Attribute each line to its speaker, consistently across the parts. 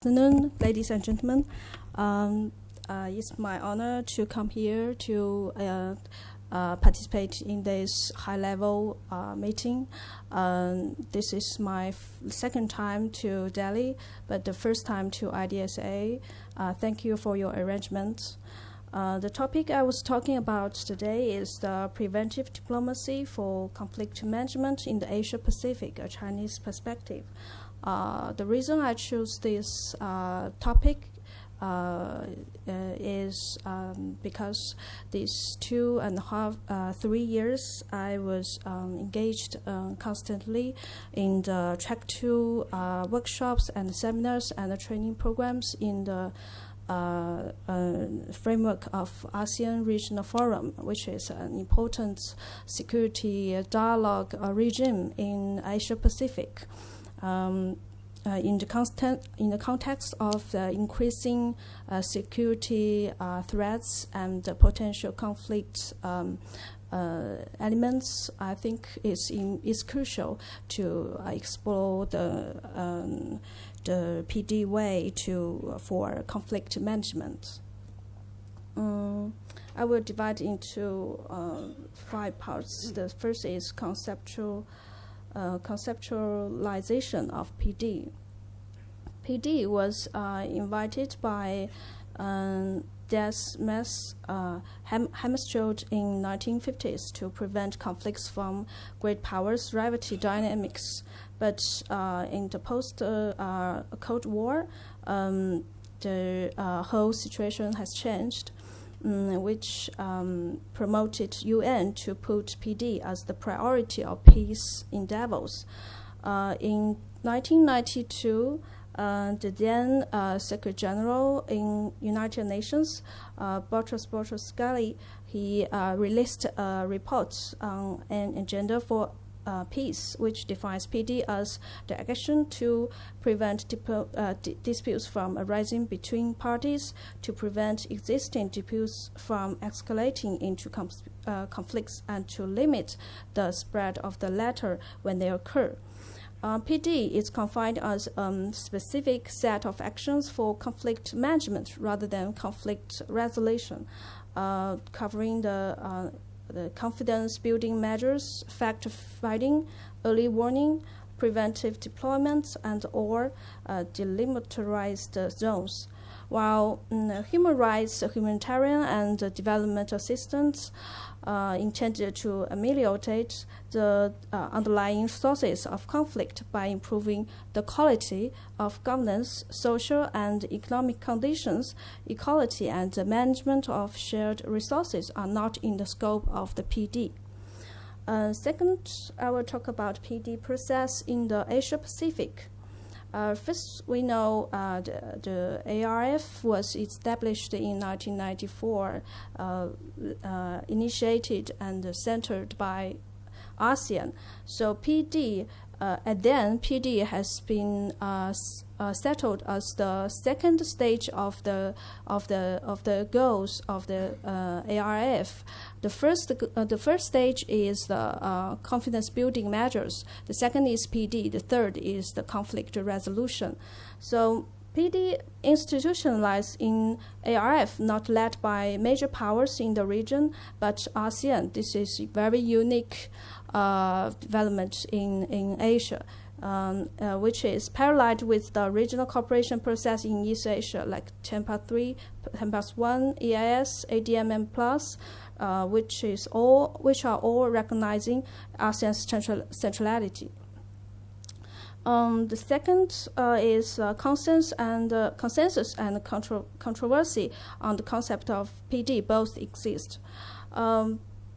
Speaker 1: Good afternoon, ladies and gentlemen. It's my honor to come here to participate in this high-level meeting. This is my second time to Delhi, but the first time to IDSA. Thank you for your arrangement. The topic I was talking about today is the preventive diplomacy for conflict management in the Asia-Pacific, a Chinese perspective. The reason I chose this topic is because these 2.5, 3 years I was engaged constantly in the Track 2 workshops and seminars and training programs in the framework of ASEAN Regional Forum, which is an important security dialogue regime in Asia Pacific. In the context of the increasing security threats and potential conflict elements, I think it's crucial to explore the PD way for conflict management. I will divide into 5 parts. The first is conceptualization of PD. PD was invited by Desmas Hammarskjöld in 1950s to prevent conflicts from great powers' rivalry dynamics. But in the post-Cold War, the whole situation has changed, which promoted UN to put PD as the priority of peace endeavors. In 1992, the then Secretary General in United Nations, Boutros Ghali, he released a report on an agenda for peace, which defines PD as the action to prevent disputes from arising between parties, to prevent existing disputes from escalating into conflicts, and to limit the spread of the latter when they occur. PD is confined as a specific set of actions for conflict management rather than conflict resolution, covering the confidence-building measures, fact-finding, early warning, preventive deployment, and or delimitarized zones. While human rights, humanitarian, and development assistance intended to ameliorate the underlying sources of conflict by improving the quality of governance, social and economic conditions, equality, and the management of shared resources are not in the scope of the PD. Second, I will talk about PD process in the Asia Pacific. First, we know the ARF was established in 1994, initiated and centered by ASEAN. So PD, PD has been settled as the second stage of the goals of the ARF. The first stage is the confidence building measures. The second is PD. The third is the conflict resolution. So PD institutionalized in ARF, not led by major powers in the region, but ASEAN. This is very unique development in Asia, which is paralleled with the regional cooperation process in East Asia, like TEMPA 3, TEMPA 1, EIS, ADMM+, which are all recognizing ASEAN's centrality. The second is consensus and controversy on the concept of PD. Both exist.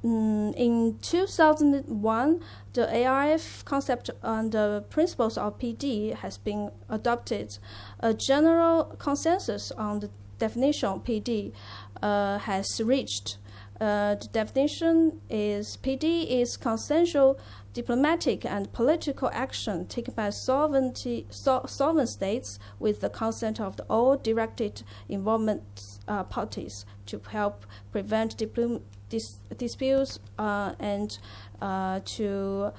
Speaker 1: In 2001, the ARF concept and the principles of PD has been adopted. A general consensus on the definition of PD has reached. The definition is PD is consensual diplomatic and political action taken by sovereign states with the consent of all directed involvement parties to help prevent disputes and to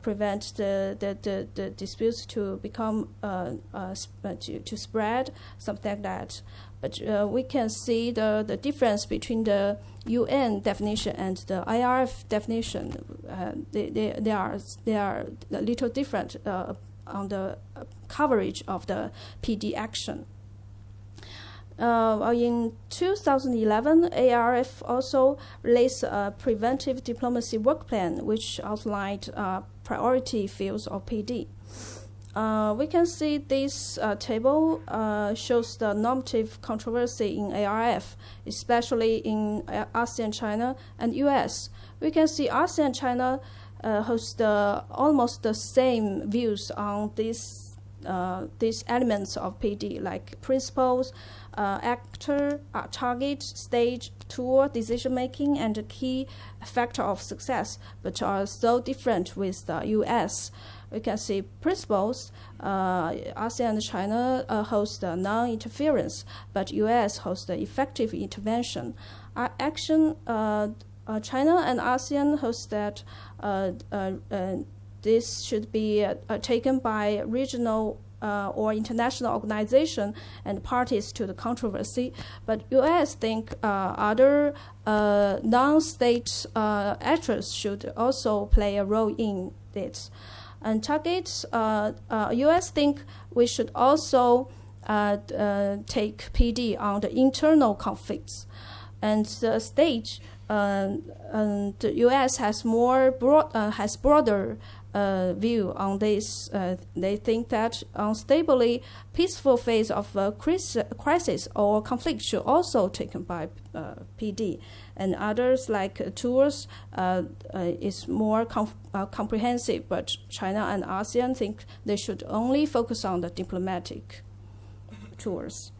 Speaker 1: prevent the disputes to become to spread, something like that. But we can see the difference between the UN definition and the IRF definition. They are a little different on the coverage of the PD action. In 2011, ARF also released a preventive diplomacy work plan, which outlined priority fields of PD. We can see this table shows the normative controversy in ARF, especially in ASEAN, China, and US. We can see ASEAN, China hosts almost the same views on these elements of PD, like principles, actor, target, stage, tool, decision-making, and a key factor of success, but are so different with the US. We can see principles. ASEAN and China host the non-interference, but US hosts the effective intervention. Action, China and ASEAN host that this should be taken by regional or international organization and parties to the controversy, but U.S. think other non-state actors should also play a role in it. And targets, U.S. think we should also take PD on the internal conflicts. And the stage, the U.S. has broader view on this. They think that unstably peaceful phase of a crisis or conflict should also taken by PD, and others like tools is more comprehensive. But China and ASEAN think they should only focus on the diplomatic tools.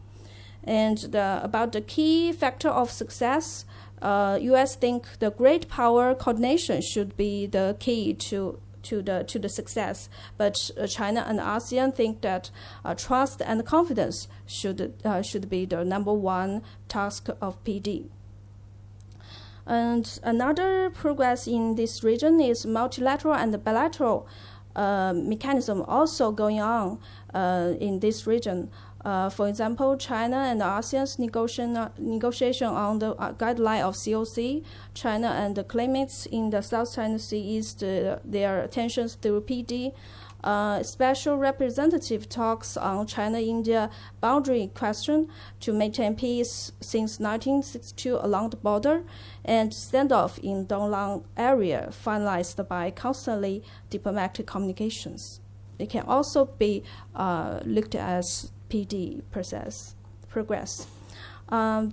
Speaker 1: And about the key factor of success, U.S. think the great power coordination should be the key to the success, but China and ASEAN think that trust and confidence should be the number one task of PD. And another progress in this region is multilateral and bilateral mechanism also going on in this region. For example, China and ASEAN's negotiation on the guideline of COC, China and the claimants in the South China Sea eased their tensions through PD. Special representative talks on China-India boundary question to maintain peace since 1962 along the border, and standoff in Donglang area finalized by constantly diplomatic communications. It can also be looked as PD progress.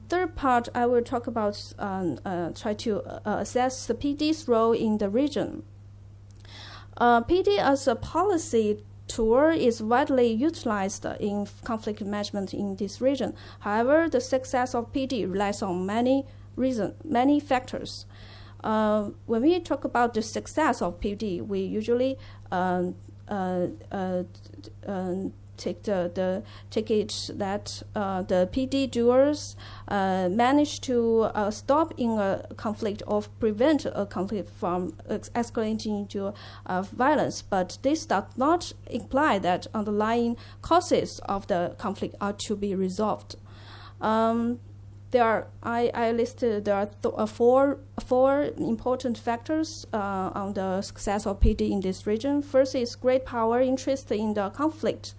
Speaker 1: Third part, I will talk about try to assess the PD's role in the region. PD as a policy tool is widely utilized in conflict management in this region. However, the success of PD relies on many factors. When we talk about the success of PD, we usually take it that the PD doers manage to stop in a conflict or prevent a conflict from escalating into violence. But this does not imply that underlying causes of the conflict are to be resolved. I listed there are four important factors on the success of PD in this region. First is great power interest in the conflict.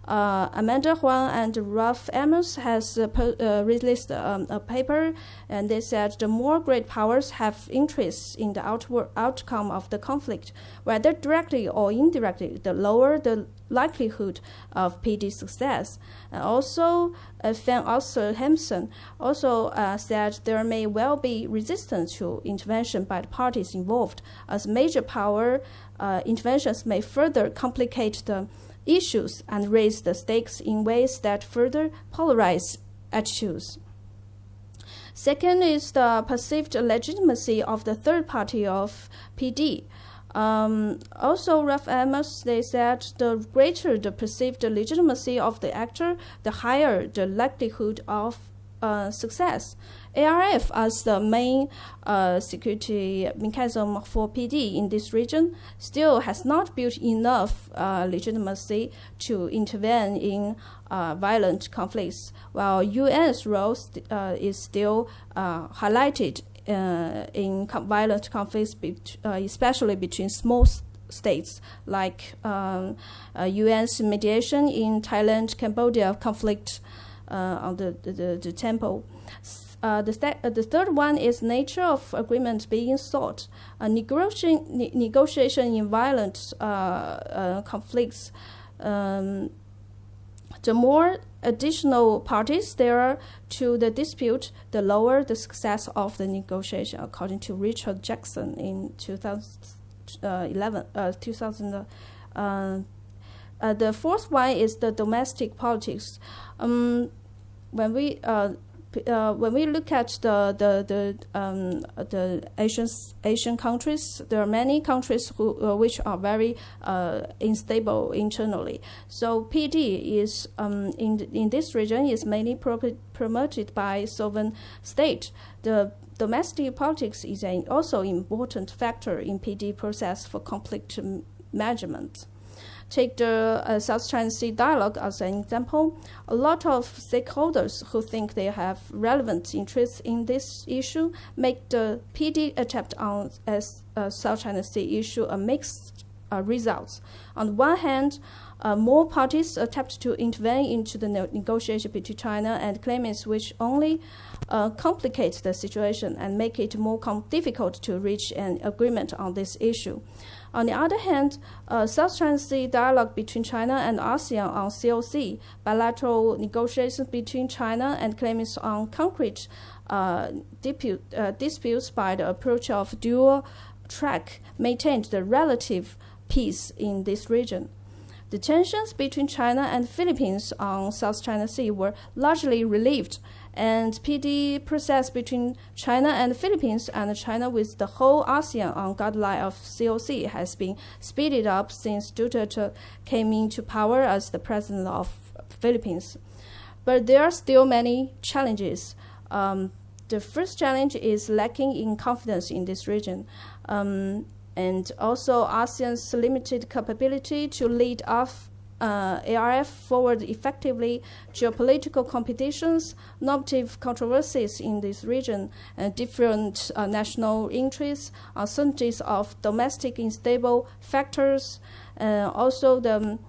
Speaker 1: Amanda Huang and Ralph Amos has released a paper, and they said the more great powers have interest in the outcome of the conflict, whether directly or indirectly, the lower the likelihood of PD success. And also, Fan Arthur Hampson also said there may well be resistance to intervention by the parties involved, as major power interventions may further complicate the issues and raise the stakes in ways that further polarize attitudes. Second is the perceived legitimacy of the third party of PD. Also, Ralph Amos, they said the greater the perceived legitimacy of the actor, the higher the likelihood of success. ARF as the main security mechanism for PD in this region still has not built enough legitimacy to intervene in violent conflicts, while UN's role is still highlighted in violent conflicts, especially between small states, like UN's mediation in Thailand, Cambodia conflict on the temple. The third one is nature of agreement being sought. Negotiation in violent conflicts. The more additional parties there are to the dispute, the lower the success of the negotiation, according to Richard Jackson in 2011. The fourth one is the domestic politics. When we look at the Asian countries, there are many countries which are very unstable internally. So PD is in this region is mainly promoted by sovereign state. The domestic politics is also important factor in PD process for conflict management. Take the South China Sea dialogue as an example. A lot of stakeholders who think they have relevant interests in this issue make the PD attempt on South China Sea issue a mixed results. On one hand, more parties attempt to intervene into the negotiation between China and claimants, which only complicate the situation and make it more difficult to reach an agreement on this issue. On the other hand, South China Sea dialogue between China and ASEAN on COC, bilateral negotiations between China and claimants on concrete disputes by the approach of dual track maintained the relative peace in this region. The tensions between China and Philippines on South China Sea were largely relieved, and PD process between China and the Philippines and China with the whole ASEAN on guideline of COC has been speeded up since Duterte came into power as the president of Philippines. But there are still many challenges. The first challenge is lacking in confidence in this region. And also ASEAN's limited capability to lead off ARF forward effectively, geopolitical competitions, normative controversies in this region, different national interests, uncertainties of domestic unstable factors, also the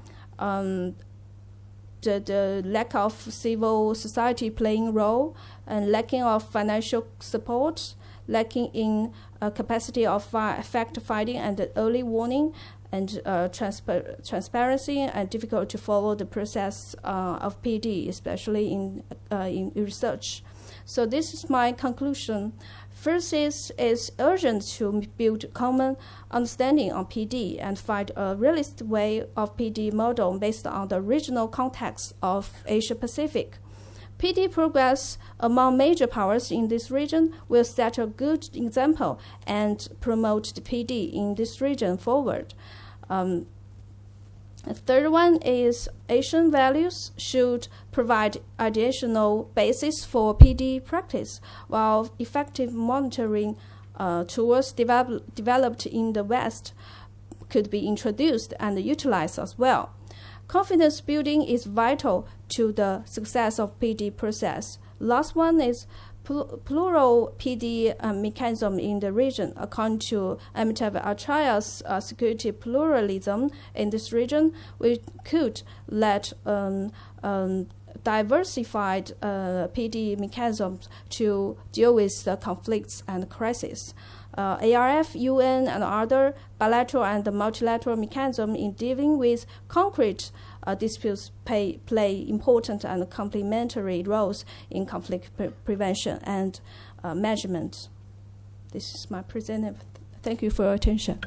Speaker 1: lack of civil society playing role, and lacking of financial support, lacking in capacity of fact-finding and early warning, and transparency, and difficult to follow the process of PD, especially in research. So this is my conclusion. First is urgent to build common understanding on PD and find a realistic way of PD model based on the regional context of Asia-Pacific. PD progress among major powers in this region will set a good example and promote the PD in this region forward. The third one is Asian values should provide ideational basis for PD practice, while effective monitoring tools developed in the West could be introduced and utilized as well. Confidence building is vital to the success of PD process. Last one is plural PD mechanism in the region. According to Amitabh Acharyya's security pluralism in this region, we could let diversified PD mechanisms to deal with the conflicts and crises. ARF, UN, and other bilateral and multilateral mechanisms in dealing with concrete disputes play important and complementary roles in conflict prevention and management. This is my presentation. Thank you for your attention.